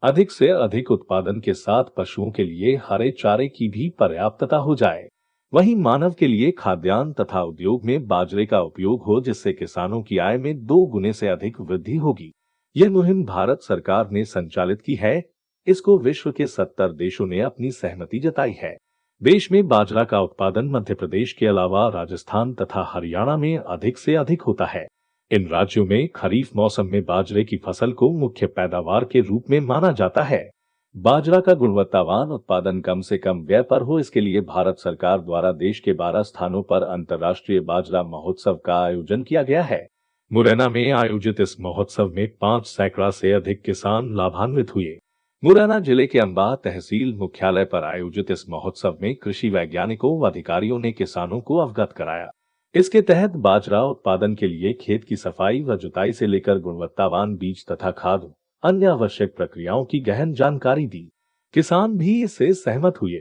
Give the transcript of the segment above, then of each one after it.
अधिक से अधिक उत्पादन के साथ पशुओं के लिए हरे चारे की भी पर्याप्तता हो जाए। वहीं मानव के लिए खाद्यान्न तथा उद्योग में बाजरे का उपयोग हो, जिससे किसानों की आय में 2 गुने से अधिक वृद्धि होगी। यह मुहिम भारत सरकार ने संचालित की है। इसको विश्व के 70 देशों ने अपनी सहमति जताई है। देश में बाजरा का उत्पादन मध्य प्रदेश के अलावा राजस्थान तथा हरियाणा में अधिक से अधिक होता है। इन राज्यों में खरीफ मौसम में बाजरे की फसल को मुख्य पैदावार के रूप में माना जाता है। बाजरा का गुणवत्तावान उत्पादन कम से कम व्यय पर हो, इसके लिए भारत सरकार द्वारा देश के 12 स्थानों पर अंतर्राष्ट्रीय बाजरा महोत्सव का आयोजन किया गया है। मुरैना में आयोजित इस महोत्सव में 5 सैकड़ा से अधिक किसान लाभान्वित हुए। मुरैना जिले के अंबाह तहसील मुख्यालय पर आयोजित इस महोत्सव में कृषि वैज्ञानिकों व अधिकारियों ने किसानों को अवगत कराया। इसके तहत बाजरा उत्पादन के लिए खेत की सफाई व जुताई से लेकर गुणवत्तावान बीज तथा खाद अन्य आवश्यक प्रक्रियाओं की गहन जानकारी दी। किसान भी इससे सहमत हुए।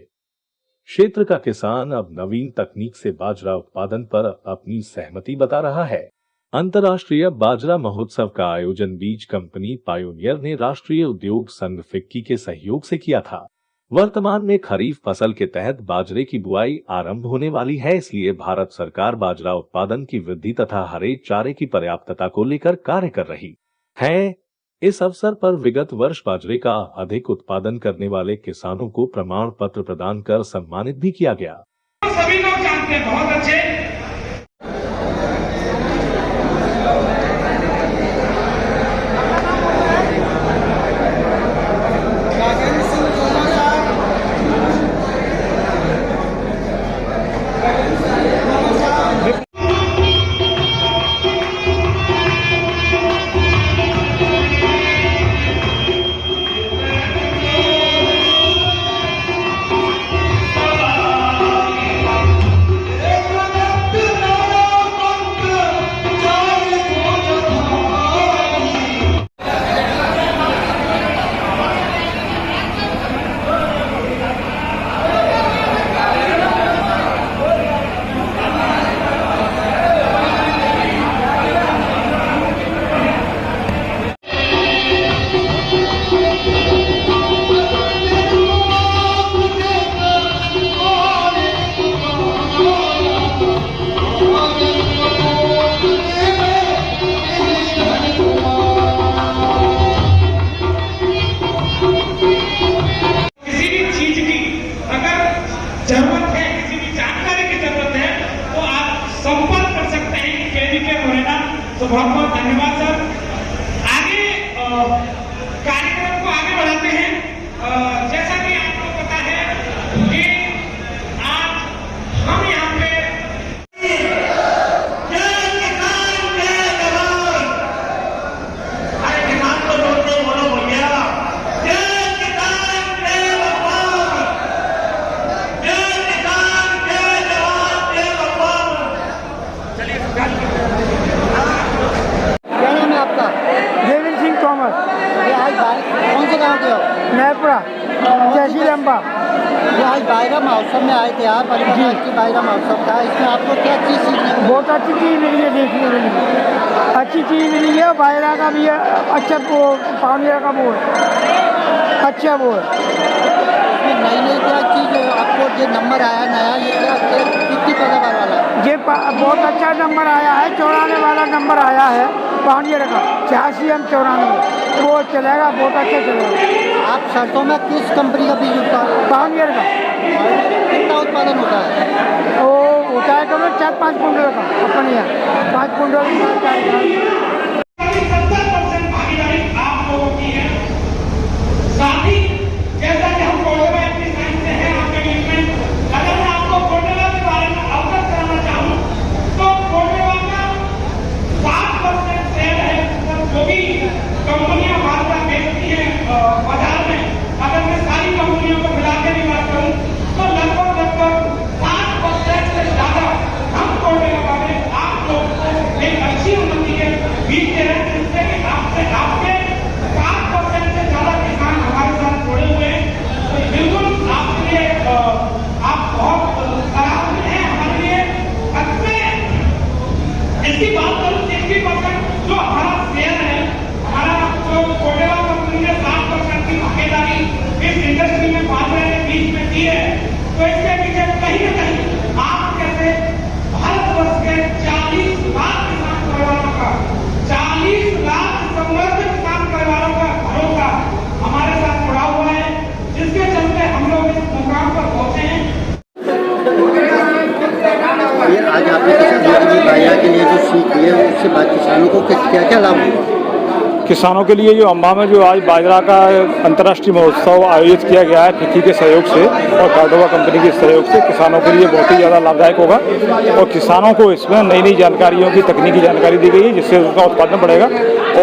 क्षेत्र का किसान अब नवीन तकनीक से बाजरा उत्पादन पर अपनी सहमति बता रहा है। अंतर्राष्ट्रीय बाजरा महोत्सव का आयोजन बीज कंपनी पायोनियर ने राष्ट्रीय उद्योग संघ फिक्की के सहयोग से किया था। वर्तमान में खरीफ फसल के तहत बाजरे की बुआई आरंभ होने वाली है, इसलिए भारत सरकार बाजरा उत्पादन की वृद्धि तथा हरे चारे की पर्याप्तता को लेकर कार्य कर रही है। इस अवसर पर विगत वर्ष बाजरे का अधिक उत्पादन करने वाले किसानों को प्रमाण पत्र प्रदान कर सम्मानित भी किया गया। सभी लोग जानते हैं, बहुत अच्छे। जरूरत है, किसी भी जानकारी की जरूरत है तो आप संपर्क कर सकते हैं केवीके मुरैना। तो बहुत बहुत धन्यवाद सर। आगे कार्यक्रम को आगे बढ़ाते हैं। जैसा कि आपको पता है कि आज हम यहाँ पे कौन से गाँव के हो? नैपुरा तहसील अंबा। ये आज बाजरा महोत्सव में आए थे आप, अंतर्राष्ट्रीय बाजरा महोत्सव था, इसमें आपको क्या चीज़ सीखने को? बहुत अच्छी चीज़ मिली है, देखने को मिली, अच्छी चीज़ मिली है। बाजरा का भी अच्छा पाउनियर का बोल अच्छा बोल। इसमें नई नई क्या चीज़ आपको जो नंबर आया नया, ये क्या कितनी पैदावार वाला? ये बहुत अच्छा नंबर आया है, 94 वाला नंबर आया है पाउनियर का, 86 M 94 वो चलेगा, बहुत अच्छा चलेगा। आप सरसों में किस कंपनी का बीज उत्पादन? पाउनियर का। कितना उत्पादन होता है? वो होता है कम 4-5 कुंटल का, अपने यहाँ 5 कुंटल। तो इसके पीछे कहीं न कहीं आप कैसे भारतवर्ष के 40 लाख किसान परिवारों का 40 लाख समृद्ध किसान परिवारों का भरोसा हमारे साथ जुड़ा हुआ है, जिसके चलते हम लोग इस मुकाम पर पहुंचे हैं। ये आज आपने किसान बाजरा के लिए जो सीख ली है उससे बाद किसानों को क्या क्या लाभ हुआ? किसानों के लिए जो अम्बा में जो आज बाजरा का अंतर्राष्ट्रीय महोत्सव आयोजित किया गया है फिक्की के सहयोग से और कार्डोवा कंपनी के सहयोग से, किसानों के लिए बहुत ही ज़्यादा लाभदायक होगा और किसानों को इसमें नई नई जानकारियों की तकनीकी जानकारी दी गई है, जिससे उसका उत्पादन बढ़ेगा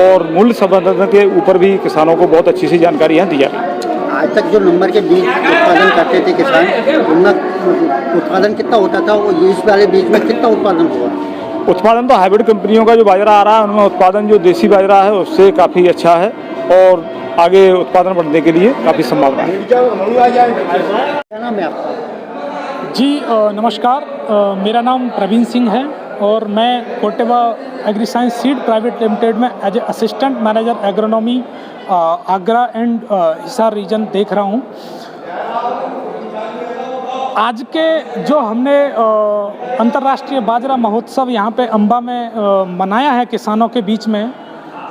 और मूल्य संवर्धन के ऊपर भी किसानों को बहुत अच्छी सी जानकारी यहाँ दी जा रही है। आज तक जो नंबर के बीज उत्पादन करते थे किसान, उनका उत्पादन कितना होता था, वो इस वाले बीज में कितना उत्पादन हुआ? उत्पादन तो हाइब्रिड कंपनियों का जो बाजरा आ रहा है उनमें उत्पादन जो देसी बाजरा है उससे काफ़ी अच्छा है और आगे उत्पादन बढ़ने के लिए काफ़ी संभावना है। क्या नाम है आपका? जी नमस्कार, मेरा नाम प्रवीण सिंह है और मैं Corteva agri science seed private limited में as a assistant manager agronomy Agra and Hisar region देख रहा हूँ। आज के जो हमने अंतर्राष्ट्रीय बाजरा महोत्सव यहाँ पे अम्बा में मनाया है किसानों के बीच में,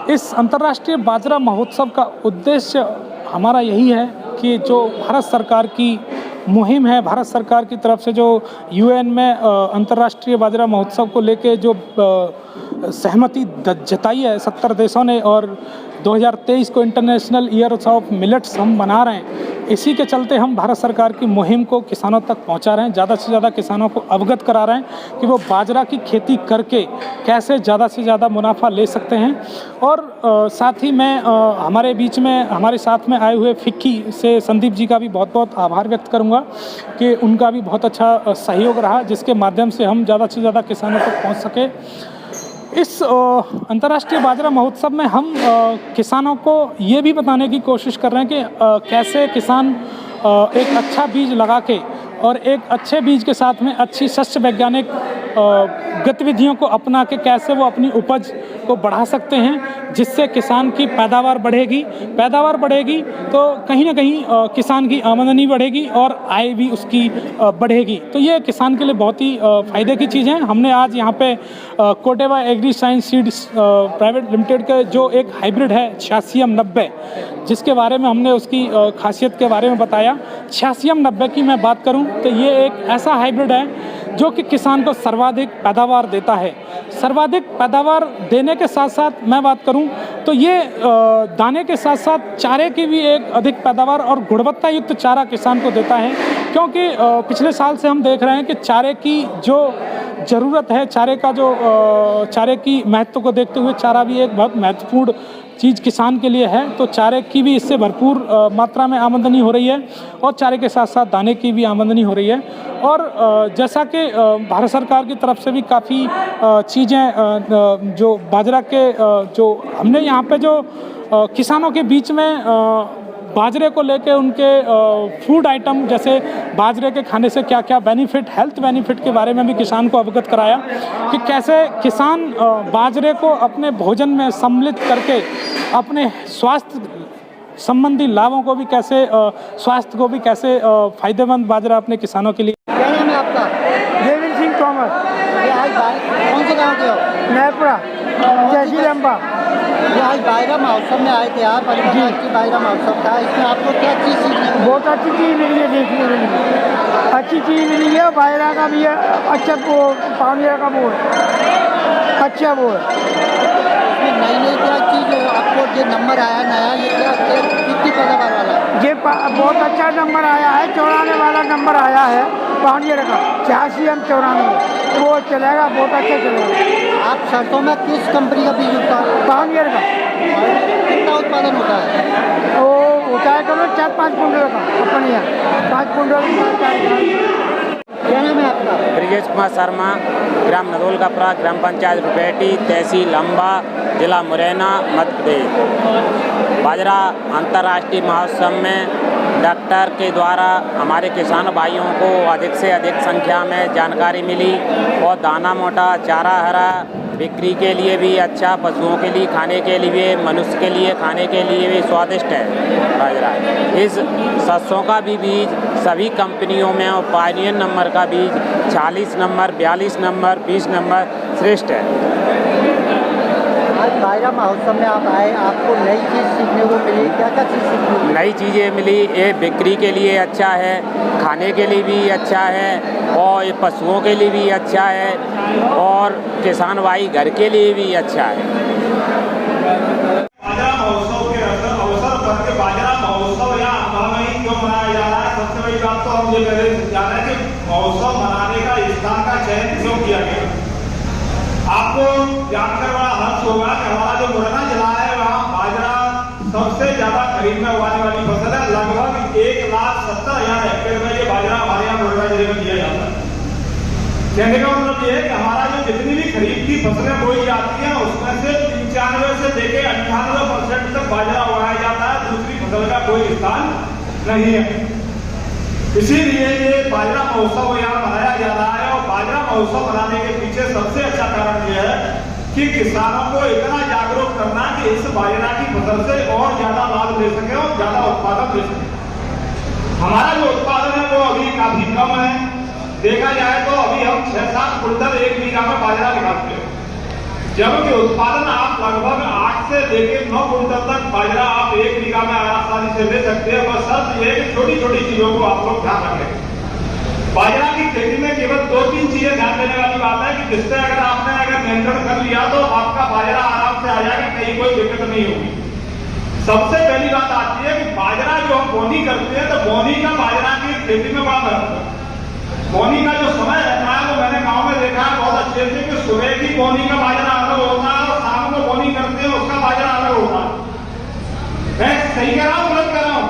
इस अंतर्राष्ट्रीय बाजरा महोत्सव का उद्देश्य हमारा यही है कि जो भारत सरकार की मुहिम है, भारत सरकार की तरफ से जो यूएन में अंतर्राष्ट्रीय बाजरा महोत्सव को लेके जो सहमति जताई है 70 देशों ने और 2023 को इंटरनेशनल ईयर्स ऑफ मिलेट्स हम मना रहे हैं, इसी के चलते हम भारत सरकार की मुहिम को किसानों तक पहुंचा रहे हैं, ज़्यादा से ज़्यादा किसानों को अवगत करा रहे हैं कि वो बाजरा की खेती करके कैसे ज़्यादा से ज़्यादा मुनाफा ले सकते हैं। और साथ ही मैं हमारे बीच में हमारे साथ में आए हुए फिक्की से संदीप जी का भी बहुत बहुत आभार व्यक्त करूँगा कि उनका भी बहुत अच्छा सहयोग रहा, जिसके माध्यम से हम ज़्यादा से ज़्यादा किसानों तक पहुँच सके। इस अंतर्राष्ट्रीय बाजरा महोत्सव में हम किसानों को ये भी बताने की कोशिश कर रहे हैं कि कैसे किसान एक अच्छा बीज लगा के और एक अच्छे बीज के साथ में अच्छी शस्य वैज्ञानिक गतिविधियों को अपना के कैसे वो अपनी उपज को बढ़ा सकते हैं, जिससे किसान की पैदावार बढ़ेगी तो कहीं ना कहीं किसान की आमदनी बढ़ेगी और आय भी उसकी बढ़ेगी। तो ये किसान के लिए बहुत ही फ़ायदे की चीज़ है। हमने आज यहाँ पे Corteva agri science seeds private limited का जो एक हाइब्रिड है 86M90, जिसके बारे में हमने उसकी खासियत के बारे में बताया। 86M90 की मैं बात करूँ तो ये एक ऐसा हाइब्रिड है जो कि किसान को सर्वाधिक पैदावार देता है। सर्वाधिक पैदावार देने के साथ साथ मैं बात करूं तो ये दाने के साथ साथ चारे की भी एक अधिक पैदावार और गुणवत्ता युक्त चारा किसान को देता है, क्योंकि पिछले साल से हम देख रहे हैं कि चारे की जो ज़रूरत है, चारे की महत्व को देखते हुए चारा भी एक बहुत महत्वपूर्ण चीज़ किसान के लिए है। तो चारे की भी इससे भरपूर मात्रा में आमदनी हो रही है और चारे के साथ साथ दाने की भी आमदनी हो रही है। और जैसा कि भारत सरकार की तरफ से भी काफ़ी चीज़ें जो बाजरा के जो हमने यहाँ पे जो किसानों के बीच में बाजरे को लेके उनके फूड आइटम जैसे बाजरे के खाने से क्या क्या बेनिफिट, हेल्थ बेनिफिट के बारे में भी किसान को अवगत कराया कि कैसे किसान बाजरे को अपने भोजन में सम्मिलित करके अपने स्वास्थ्य संबंधी लाभों को भी कैसे स्वास्थ्य को भी कैसे फायदेमंद बाजरा अपने किसानों के लिए। क्या नाम है आपका? देवेंद्र सिंह तोमर, ये आज कौन से गाँव के हो? नैपुरा, तहसील अम्बा। ये आज बाजरा महोत्सव में आए थे आप, अंतर्राष्ट्रीय बाजरा महोत्सव था, इसमें आपको क्या चीज़ सीखने को? बहुत अच्छी चीज़ मिली है, देखने को मिली है, अच्छी चीज़ मिली है। बाजरा का भी अच्छा पानी का वो अच्छा वो है। इसमें नई नई क्या चीज़ आपको जो नंबर आया नया, ये क्या कितनी पैदावार वाला है? ये बहुत अच्छा नंबर आया है, 94 वाला नंबर आया है पाउंड का 86M94, वो चलेगा, बहुत अच्छा चलेगा। आप सरसों में किस कंपनी का बीज उत्पादन? पाउंड का। कितना उत्पादन होता है? वो होता है करो 4-5 कुंटल का, अपने यहाँ 5 कुंटल। क्या नाम है आपका? ब्रिजेश कुमार शर्मा, ग्राम नदौलकापुरा, ग्राम पंचायत रुपेटी, तहसील अम्बा, जिला मुरैना, मध्य प्रदेश। बाजरा अंतर्राष्ट्रीय महोत्सव में डॉक्टर के द्वारा हमारे किसान भाइयों को अधिक से अधिक संख्या में जानकारी मिली और दाना मोटा, चारा हरा, बिक्री के लिए भी अच्छा, पशुओं के लिए खाने के लिए भी, मनुष्य के लिए खाने के लिए भी स्वादिष्ट है बाजरा। इस सरसों का भी बीज सभी कंपनियों में और पायनियर नंबर का बीज 40 नंबर, 42 नंबर, 20 नंबर श्रेष्ठ है। आज बाजरा महोत्सव में आप आए, आपको नई चीज़ सीखने को मिली, क्या क्या चीज़ सीखने को मिली? नई चीज़ें मिली, ये बिक्री के लिए अच्छा है, खाने के लिए भी अच्छा है और ये पशुओं के लिए भी अच्छा है और किसान भाई घर के लिए भी अच्छा है। बाजरा महोत्सव के अवसर पर के बाजरा महोत्सव यहाँ अम्बा में ही क्यों मनाया जा रहा है? सबसे बड़ी बात तो हम ये कह रहे हैं कि महोत्सव मनाने का स्थान का चयन क्यों किया गया। आपको जानकर बड़ा हर्ष होगा कि हमारा जो मुरैना जिला है वहाँ बाजरा सबसे ज्यादा खरीद में उगाने वाली फसल है। लगभग 1,70,000 हेक्टेयर में ये बाजरा हमारे यहाँ मुरैना जिले में दिया जाता है। कहने का मतलब ये है कि हमारा जो जितनी भी खरीद की फसलें बोई जाती हैं उसमें से 95 से लेकर 98% तक बाजरा उगाया जाता है, दूसरी फसल का कोई स्थान नहीं है। इसीलिए ये बाजरा महोत्सव यहाँ मनाया जा रहा है और बाजरा महोत्सव मनाने के पीछे सबसे अच्छा कारण ये है कि किसानों को इतना जागरूक करना कि इस बाजरा की फसल से और ज्यादा लाभ ले सके और ज्यादा उत्पादन ले सके। हमारा जो उत्पादन है वो अभी काफी कम है। देखा जाए तो अभी हम 6-7 कुंटल 1 बीघा में बाजरा निकालते हैं, जबकि उत्पादन आप लगभग 8 से लेकर 9 कुंटल तक बाजरा आप 1 बीघा में आसानी से ले सकते हैं। बस शर्त ये है कि छोटी छोटी चीजों को आप लोग ध्यान रखें। बाजरा की खेती में केवल 2-3 चीजें ध्यान देने वाली बात है कि जिससे अगर नियंत्रण कर लिया तो आपका बाजरा आराम से आ जाएगा, कहीं कोई दिक्कत नहीं होगी। सबसे पहली बात आती है कि बाजरा जो हम बोनी करते हैं तो बोनी का बाजरा की खेती में बड़ा महत्व है। बोनी का जो समय रहता है वो मैंने गांव में देखा है बहुत अच्छे से कि सुबह की बोनी का बाजरा अलग होता है और शाम को बोनी करते हैं उसका बाजरा अलग होता है। मैं सही कह रहा हूँ गलत कह रहा हूँ?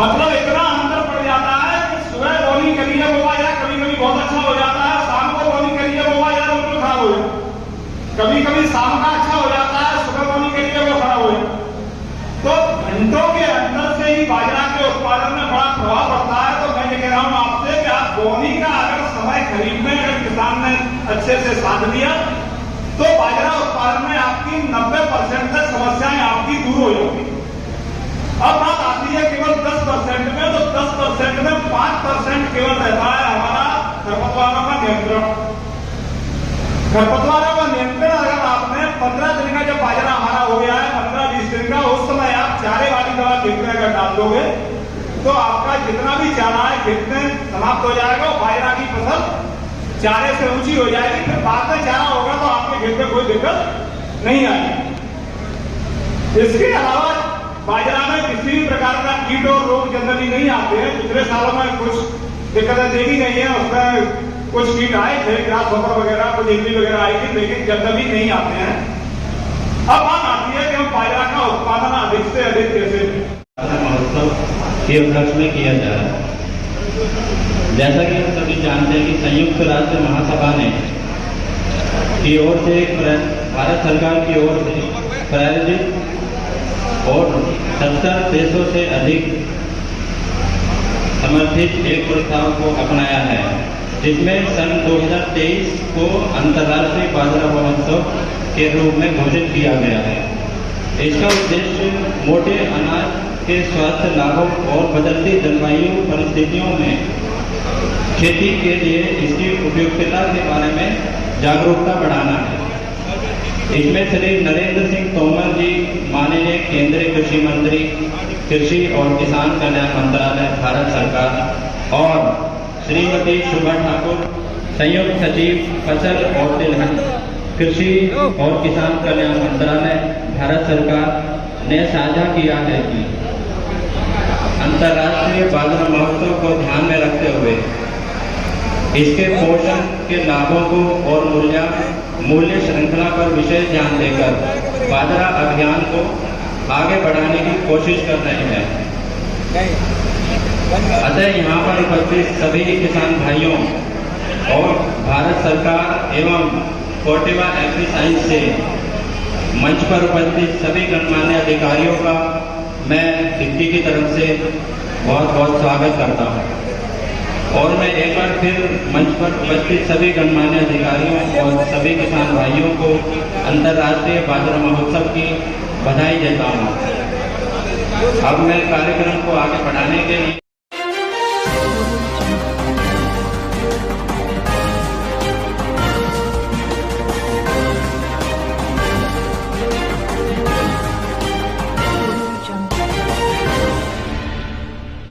मतलब इतना अंतर पड़ जाता है कि सुबह बोनी करिए वो बाजरा कभी कभी बहुत अच्छा हो जाता है, शाम को बोनी करिए वो बाजरा बिल्कुल खराब हो जाता है। कभी कभी शाम का अच्छा हो जाता है, सुबह बोनी करिए वो खराब हो जाता है। तो घंटों के अंदर से ही बाजरा के उत्पादन में बड़ा प्रभाव पड़ता है। तो मैं ये कह रहा हूँ आपसे कि आप बोनी का अगर समय खरीद में अगर किसान ने अच्छे से साध लिया तो बाजरा उत्पादन में आपकी 90% तक समस्याएं आपकी दूर हो जाएंगी। अब बात आती है केवल 10% में, तो 10% में 5% केवल रहता है हमारा खरपतवारों का नियंत्रण। खरपतवारों का नियंत्रण अगर आपने 15 दिन का जब बाजरा हमारा हो गया है, 15-20 दिन का, उस समय आप चारे वाली दवा खेत में अगर डाल दोगे तो आपका जितना भी चारा है खेत में समाप्त हो जाएगा और बाजरा की फसल चारे से ऊंची हो जाएगी। फिर बाद में चारा होगा तो आपके खेत में कोई दिक्कत नहीं आएगी। इसके अलावा बाजरा में किसी भी प्रकार का कीट और रोग जनरली नहीं आते हैं। पिछले सालों में कुछ दिक्कतें देखी गई है, उसमें कुछ कीट आए थे, ग्रास हॉपर वगैरह, कुछ इमली वगैरह आई थी, लेकिन जनरली नहीं आते हैं। अब बात आती है कि हम बाजरा का उत्पादन अधिक से अधिक कैसे महोत्सव के उपलक्ष्य में किया जा रहा है। जैसा कि हम सभी जानते हैं कि संयुक्त राष्ट्र महासभा ने की ओर से भारत सरकार की ओर से प्रायोजित और 70 देशों से अधिक समर्थित एक प्रस्ताव को अपनाया है, जिसमें सन 2023 को अंतर्राष्ट्रीय बाजरा महोत्सव के रूप में घोषित किया गया है। इसका उद्देश्य मोटे अनाज के स्वास्थ्य लाभों और बदलती जलवायु परिस्थितियों में खेती के लिए इसकी उपयोगिता के बारे में जागरूकता बढ़ाना है। इसमें श्री नरेंद्र सिंह तोमर जी, माननीय केंद्रीय कृषि मंत्री, कृषि और किसान कल्याण मंत्रालय, भारत सरकार, और श्रीमती शोभा ठाकुर, संयुक्त सचिव फसल और तिलहन, कृषि और किसान कल्याण मंत्रालय, भारत सरकार ने साझा किया है कि अंतर्राष्ट्रीय बाजरा महोत्सव को ध्यान में रखते हुए इसके पोषण के लाभों को और मूल्य श्रृंखला पर विशेष ध्यान देकर बाजरा अभियान को आगे बढ़ाने की कोशिश कर रहे हैं। अतः यहाँ पर उपस्थित सभी किसान भाइयों और भारत सरकार एवं कोर्टेवा एग्री साइंस से मंच पर उपस्थित सभी गणमान्य अधिकारियों का मैं डिप्टी की तरफ से बहुत बहुत स्वागत करता हूँ। और मैं एक बार फिर मंच पर उपस्थित सभी गणमान्य अधिकारियों और सभी किसान भाइयों को अंतर्राष्ट्रीय बाजरा महोत्सव की बधाई देता हूँ। अब मैं कार्यक्रम को आगे बढ़ाने के लिए